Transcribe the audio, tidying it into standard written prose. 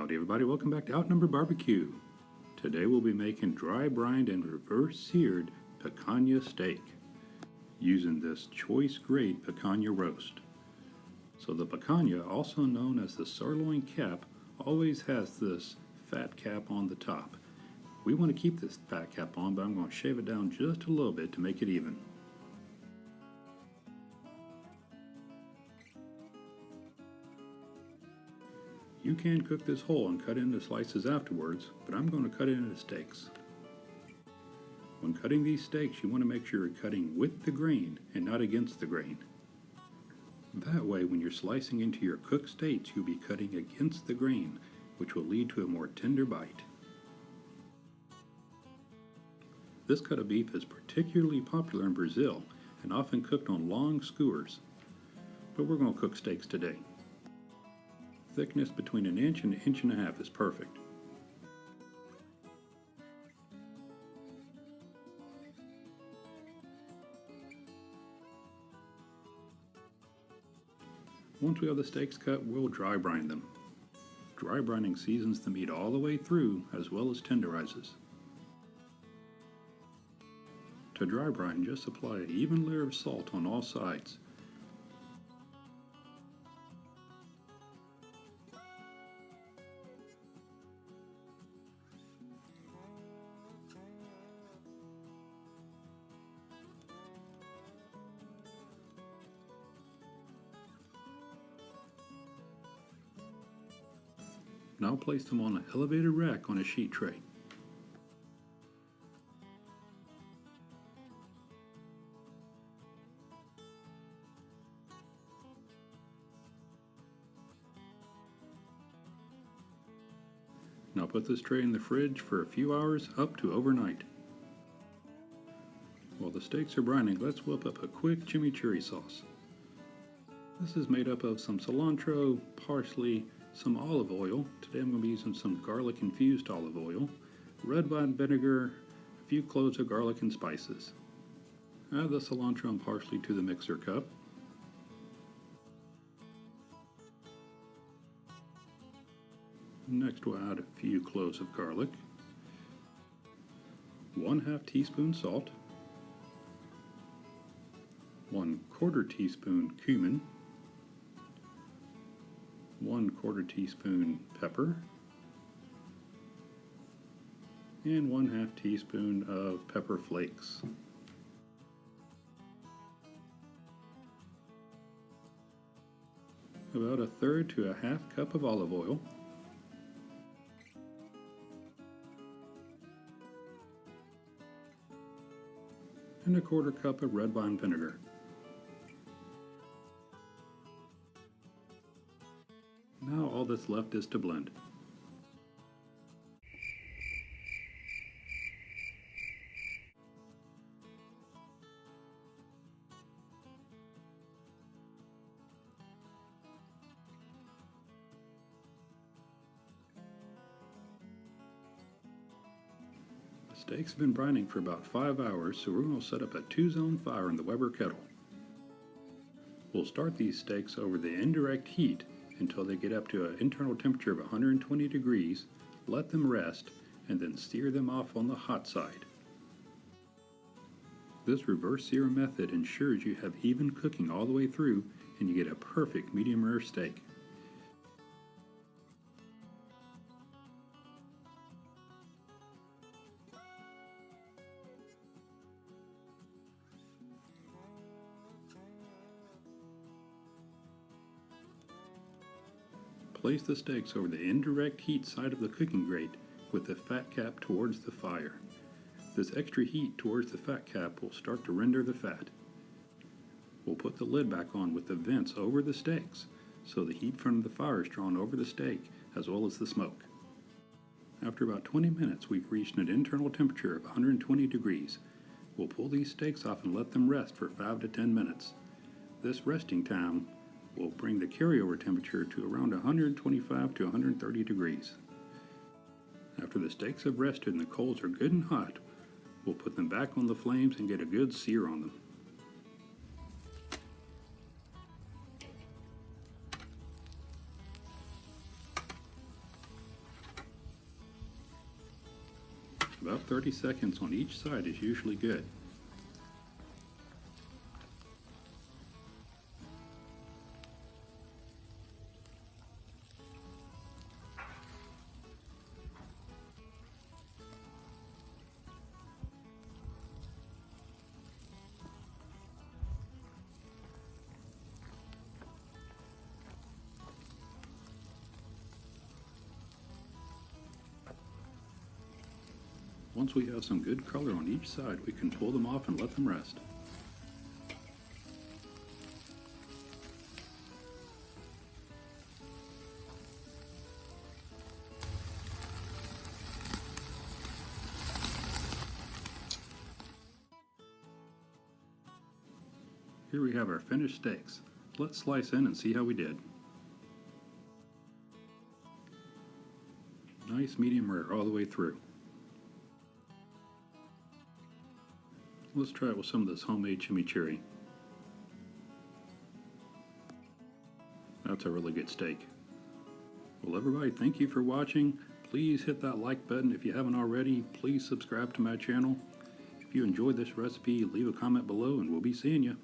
Howdy everybody, welcome back to Outnumbered Barbecue. Today we'll be making dry brined and reverse seared picanha steak using this choice grade picanha roast. So the picanha, also known as the sirloin cap, always has this fat cap on the top. We want to keep this fat cap on, but I'm going to shave it down just a little bit to make it even. You can cook this whole and cut into slices afterwards, but I'm going to cut it into steaks. When cutting these steaks, you want to make sure you're cutting with the grain and not against the grain. That way, when you're slicing into your cooked steaks, you'll be cutting against the grain, which will lead to a more tender bite. This cut of beef is particularly popular in Brazil and often cooked on long skewers, but we're going to cook steaks today. Thickness between an inch and 1.5 inches is perfect. Once we have the steaks cut, we'll dry brine them. Dry brining seasons the meat all the way through as well as tenderizes. To dry brine, just apply an even layer of salt on all sides. Now place them on an elevated rack on a sheet tray. Now put this tray in the fridge for a few hours up to overnight. While the steaks are brining, let's whip up a quick chimichurri sauce. This is made up of some cilantro, parsley, some olive oil. Today I'm going to be using some garlic infused olive oil, red wine vinegar, a few cloves of garlic and spices. Add the cilantro and parsley to the mixer cup. Next we'll add a few cloves of garlic, 1/2 teaspoon salt, 1/4 teaspoon cumin, 1/4 teaspoon pepper, and 1/2 teaspoon of pepper flakes. About 1/3 to 1/2 cup of olive oil, and 1/4 cup of red wine vinegar. Now all that's left is to blend. The steaks have been brining for about 5 hours, so we're going to set up a 2-zone fire in the Weber kettle. We'll start these steaks over the indirect heat until they get up to an internal temperature of 120 degrees, let them rest, and then sear them off on the hot side. This reverse sear method ensures you have even cooking all the way through and you get a perfect medium rare steak. Place the steaks over the indirect heat side of the cooking grate with the fat cap towards the fire. This extra heat towards the fat cap will start to render the fat. We'll put the lid back on with the vents over the steaks so the heat from the fire is drawn over the steak as well as the smoke. After about 20 minutes, we've reached an internal temperature of 120 degrees. We'll pull these steaks off and let them rest for 5 to 10 minutes. This resting time will bring the carryover temperature to around 125 to 130 degrees. After the steaks have rested and the coals are good and hot, we'll put them back on the flames and get a good sear on them. About 30 seconds on each side is usually good. Once we have some good color on each side, we can pull them off and let them rest. Here we have our finished steaks. Let's slice in and see how we did. Nice medium rare all the way through. Let's try it with some of this homemade chimichurri. That's a really good steak. Well, everybody, thank you for watching. Please hit that like button if you haven't already. Please subscribe to my channel. If you enjoyed this recipe, leave a comment below and we'll be seeing you.